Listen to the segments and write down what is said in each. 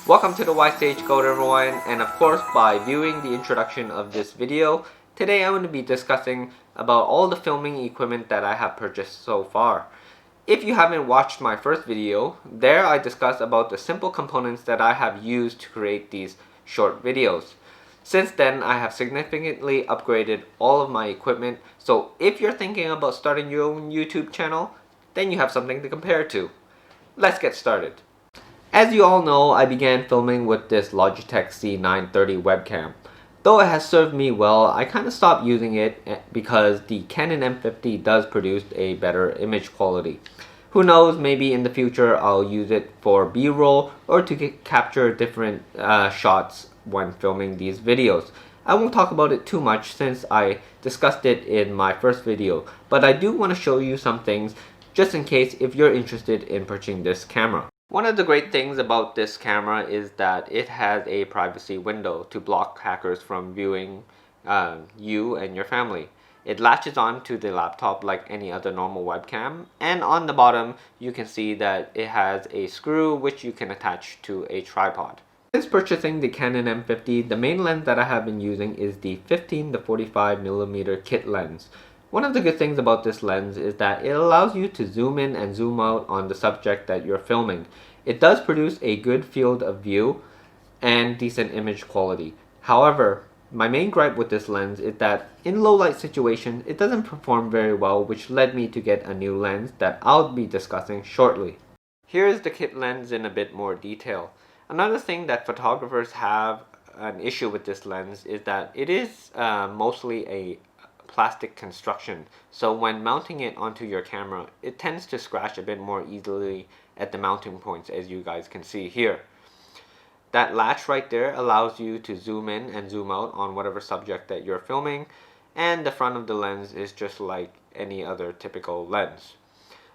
Welcome to the Y Stage Code, everyone, and of course, by viewing the introduction of this video, today I'm going to be discussing about all the filming equipment that I have purchased so far. If you haven't watched my first video, there I discussed about the simple components that I have used to create these short videos. Since then, I have significantly upgraded all of my equipment, so if you're thinking about starting your own YouTube channel, then you have something to compare to. Let's get started. As you all know, I began filming with this Logitech C930 webcam. Though it has served me well, I kind of stopped using it because the Canon M50 does produce a better image quality. Who knows, maybe in the future I'll use it for B-roll or to capture different shots when filming these videos. I won't talk about it too much since I discussed it in my first video, but I do want to show you some things just in case if you're interested in purchasing this camera. One of the great things about this camera is that it has a privacy window to block hackers from viewing you and your family. It latches on to the laptop like any other normal webcam, and on the bottom you can see that it has a screw which you can attach to a tripod. Since purchasing the Canon M50, the main lens that I have been using is the 15-45mm kit lens. One of the good things about this lens is that it allows you to zoom in and zoom out on the subject that you're filming. It does produce a good field of view and decent image quality. However, my main gripe with this lens is that in low light situations, it doesn't perform very well, which led me to get a new lens that I'll be discussing shortly. Here is the kit lens in a bit more detail. Another thing that photographers have an issue with this lens is that it is mostly a plastic construction, so when mounting it onto your camera, it tends to scratch a bit more easily at the mounting points, as you guys can see here. That latch right there allows you to zoom in and zoom out on whatever subject that you're filming, and the front of the lens is just like any other typical lens.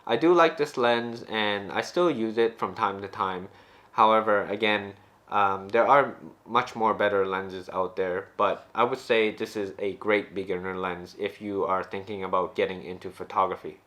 I do like this lens and I still use it from time to time. However, again, there are much more better lenses out there, but I would say this is a great beginner lens if you are thinking about getting into photography.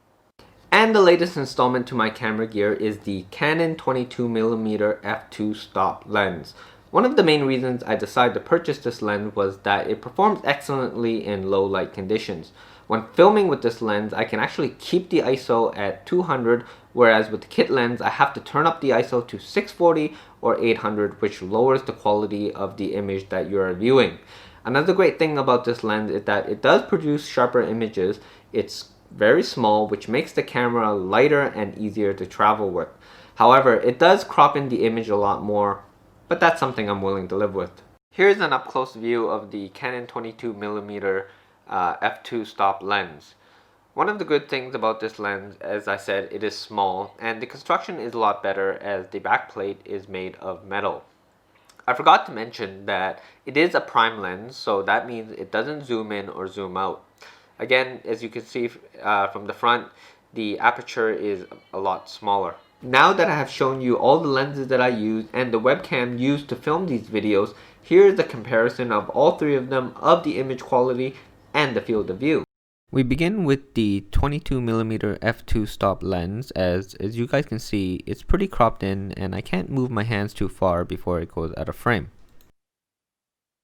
And the latest installment to my camera gear is the Canon 22mm f2 stop lens. One of the main reasons I decided to purchase this lens was that it performs excellently in low light conditions. When filming with this lens, I can actually keep the ISO at 200, whereas with the kit lens, I have to turn up the ISO to 640 or 800, which lowers the quality of the image that you're viewing. Another great thing about this lens is that it does produce sharper images. It's very small, which makes the camera lighter and easier to travel with. However, it does crop in the image a lot more, but that's something I'm willing to live with. Here's an up-close view of the Canon 22mm f2 stop lens. One of the good things about this lens, as I said, it is small and the construction is a lot better as the back plate is made of metal. I forgot to mention that it is a prime lens, so that means it doesn't zoom in or zoom out. Again, as you can see from the front, the aperture is a lot smaller. Now that I have shown you all the lenses that I use and the webcam used to film these videos, here is a comparison of all three of them, of the image quality and the field of view. We begin with the 22mm f2 stop lens. As you guys can see, it's pretty cropped in and I can't move my hands too far before it goes out of frame.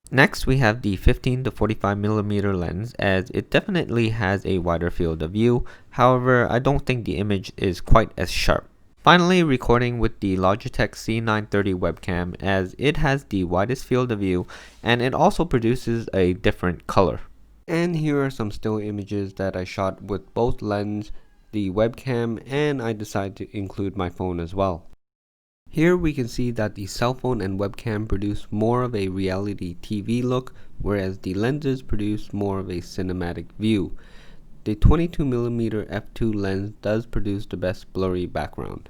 Next we have the 15-45mm lens, as it definitely has a wider field of view. However, I don't think the image is quite as sharp. Finally, recording with the Logitech C930 webcam, as it has the widest field of view and it also produces a different color. And here are some still images that I shot with both lens, the webcam, and I decided to include my phone as well. Here we can see that the cell phone and webcam produce more of a reality TV look, whereas the lenses produce more of a cinematic view. The 22mm f2 lens does produce the best blurry background.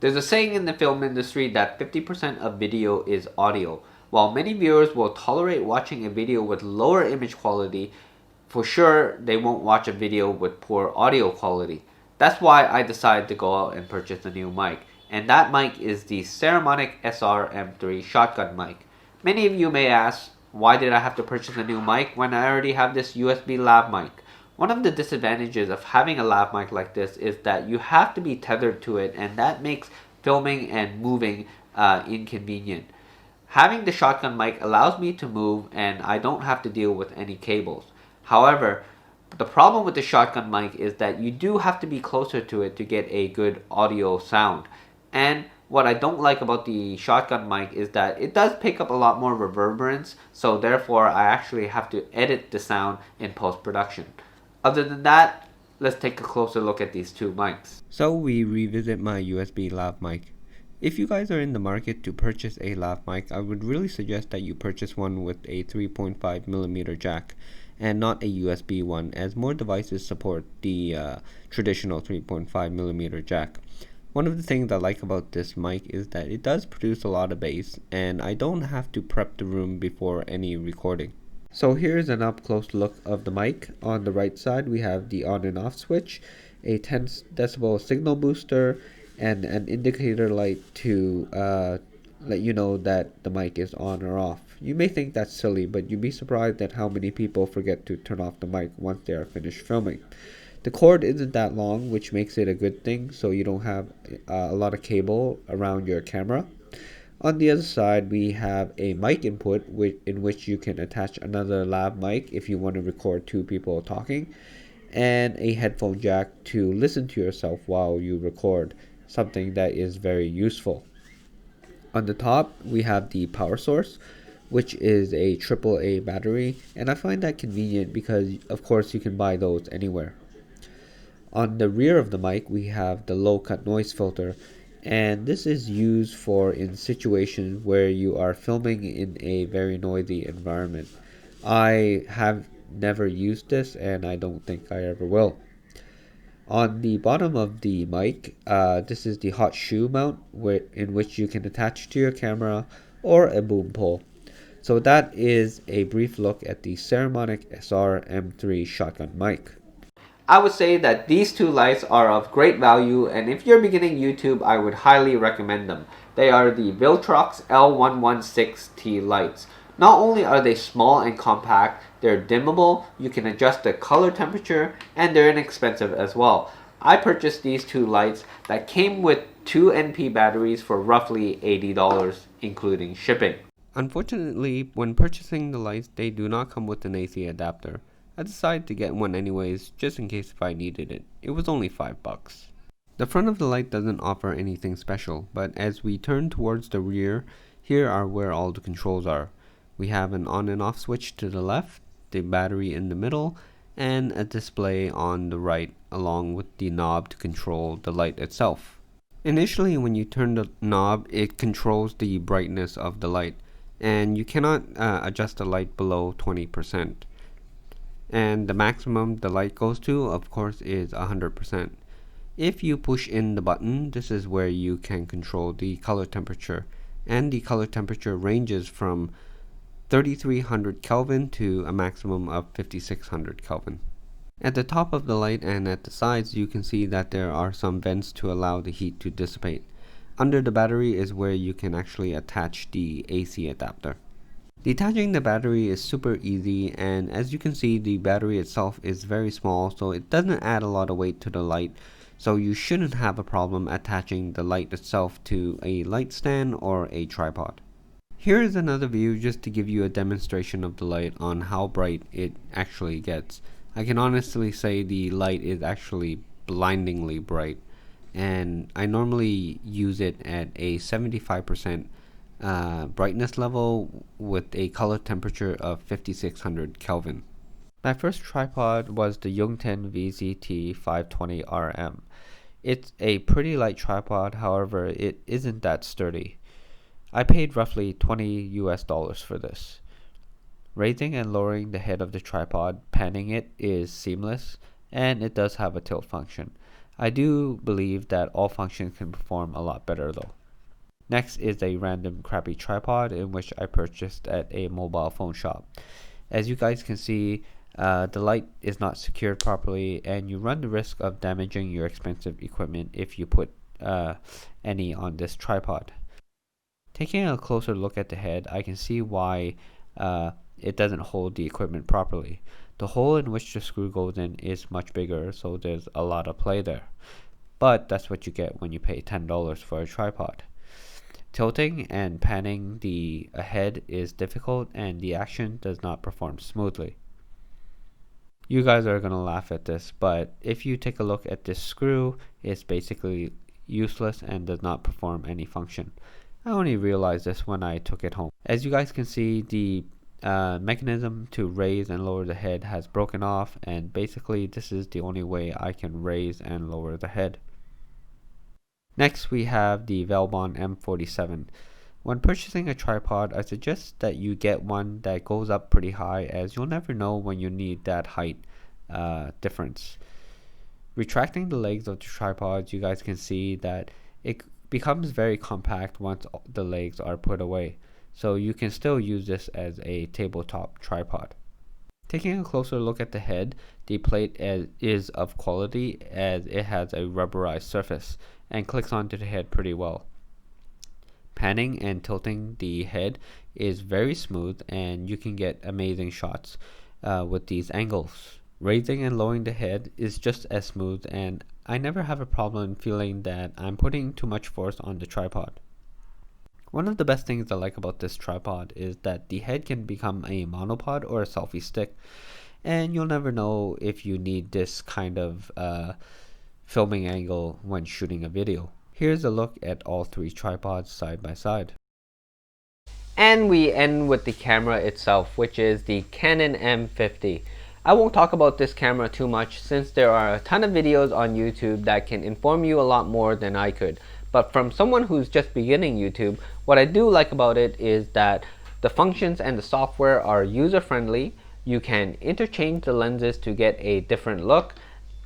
There's a saying in the film industry that 50% of video is audio. While many viewers will tolerate watching a video with lower image quality, for sure they won't watch a video with poor audio quality. That's why I decided to go out and purchase a new mic, and that mic is the Ceramic SR-M3 shotgun mic. Many of you may ask, why did I have to purchase a new mic when I already have this USB lav mic? One of the disadvantages of having a lav mic like this is that you have to be tethered to it, and that makes filming and moving inconvenient. Having the shotgun mic allows me to move and I don't have to deal with any cables. However, the problem with the shotgun mic is that you do have to be closer to it to get a good audio sound. And what I don't like about the shotgun mic is that it does pick up a lot more reverberance, so therefore I actually have to edit the sound in post-production. Other than that, let's take a closer look at these two mics. So we revisit my USB lav mic. If you guys are in the market to purchase a lav mic, I would really suggest that you purchase one with a 3.5mm jack and not a USB one, as more devices support the traditional 3.5mm jack. One of the things I like about this mic is that it does produce a lot of bass, and I don't have to prep the room before any recording. So here's an up close look of the mic. On the right side we have the on and off switch, a 10 decibel signal booster, and an indicator light to let you know that the mic is on or off. You may think that's silly, but you'd be surprised at how many people forget to turn off the mic once they are finished filming. The cord isn't that long, which makes it a good thing, so you don't have a lot of cable around your camera. On the other side, we have a mic input in which you can attach another lav mic if you want to record two people talking, and a headphone jack to listen to yourself while you record, something that is very useful. On the top, we have the power source, which is a AAA battery, and I find that convenient because, of course, you can buy those anywhere. On the rear of the mic, we have the low cut noise filter, and this is used for in situations where you are filming in a very noisy environment. I have never used this, and I don't think I ever will. On the bottom of the mic, this is the hot shoe mount in which you can attach to your camera or a boom pole. So that is a brief look at the Ceramic SR-M3 shotgun mic. I would say that these two lights are of great value, and if you're beginning YouTube, I would highly recommend them. They are the Viltrox L116T lights. Not only are they small and compact, they're dimmable, you can adjust the color temperature, and they're inexpensive as well. I purchased these two lights that came with two NP batteries for roughly $80, including shipping. Unfortunately, when purchasing the lights, they do not come with an AC adapter. I decided to get one anyways, just in case if I needed it. It was only $5. The front of the light doesn't offer anything special, but as we turn towards the rear, here are where all the controls are. We have an on and off switch to the left, the battery in the middle, and a display on the right, along with the knob to control the light itself. Initially, when you turn the knob, it controls the brightness of the light, and you cannot adjust the light below 20%. And the maximum the light goes to, of course, is 100%. If you push in the button, this is where you can control the color temperature, and the color temperature ranges from 3300 Kelvin to a maximum of 5600 Kelvin. At the top of the light and at the sides, you can see that there are some vents to allow the heat to dissipate. Under the battery is where you can actually attach the AC adapter. Detaching the battery is super easy, and as you can see, the battery itself is very small, so it doesn't add a lot of weight to the light, so you shouldn't have a problem attaching the light itself to a light stand or a tripod. Here is another view just to give you a demonstration of the light on how bright it actually gets. I can honestly say the light is actually blindingly bright, and I normally use it at a 75% brightness level with a color temperature of 5600 Kelvin. My first tripod was the Yongten VZT 520RM. It's a pretty light tripod, however, it isn't that sturdy. I paid roughly $20 for this. Raising and lowering the head of the tripod, panning it, is seamless, and it does have a tilt function. I do believe that all functions can perform a lot better though. Next is a random crappy tripod in which I purchased at a mobile phone shop. As you guys can see, the light is not secured properly, and you run the risk of damaging your expensive equipment if you put any on this tripod. Taking a closer look at the head, I can see why it doesn't hold the equipment properly. The hole in which the screw goes in is much bigger, so there's a lot of play there. But that's what you get when you pay $10 for a tripod. Tilting and panning the head is difficult, and the action does not perform smoothly. You guys are gonna laugh at this, but if you take a look at this screw, it's basically useless and does not perform any function. I only realized this when I took it home. As you guys can see, the mechanism to raise and lower the head has broken off, and basically this is the only way I can raise and lower the head. Next we have the VELBON M47. When purchasing a tripod, I suggest that you get one that goes up pretty high, as you'll never know when you need that height difference. Retracting the legs of the tripod, you guys can see that it becomes very compact once the legs are put away, so you can still use this as a tabletop tripod. Taking a closer look at the head, the plate is of quality as it has a rubberized surface and clicks onto the head pretty well. Panning and tilting the head is very smooth, and you can get amazing shots with these angles. Raising and lowering the head is just as smooth, and I never have a problem feeling that I'm putting too much force on the tripod. One of the best things I like about this tripod is that the head can become a monopod or a selfie stick, and you'll never know if you need this kind of filming angle when shooting a video. Here's a look at all three tripods side by side. And we end with the camera itself, which is the Canon M50. I won't talk about this camera too much since there are a ton of videos on YouTube that can inform you a lot more than I could. But from someone who's just beginning YouTube, what I do like about it is that the functions and the software are user-friendly. You can interchange the lenses to get a different look.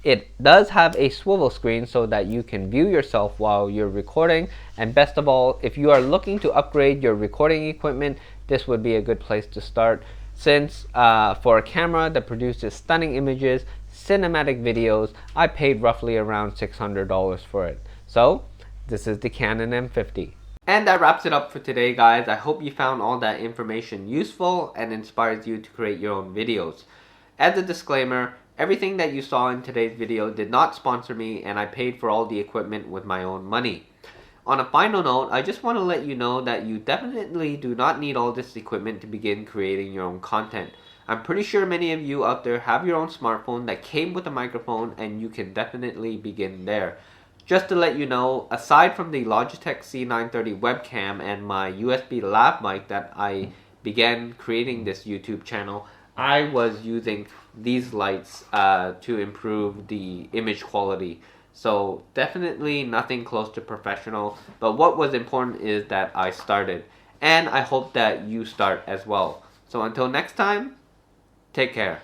It does have a swivel screen so that you can view yourself while you're recording, and best of all, if you are looking to upgrade your recording equipment, this would be a good place to start, since for a camera that produces stunning images, cinematic videos, I paid roughly around $600 for it. So this is the Canon M50. And that wraps it up for today, guys. I hope you found all that information useful and inspires you to create your own videos. As a disclaimer, everything that you saw in today's video did not sponsor me, and I paid for all the equipment with my own money. On a final note, I just want to let you know that you definitely do not need all this equipment to begin creating your own content. I'm pretty sure many of you out there have your own smartphone that came with a microphone, and you can definitely begin there. Just to let you know, aside from the Logitech C930 webcam and my USB lav mic that I began creating this YouTube channel, I was using these lights to improve the image quality. So definitely nothing close to professional, but what was important is that I started, and I hope that you start as well. So until next time, take care.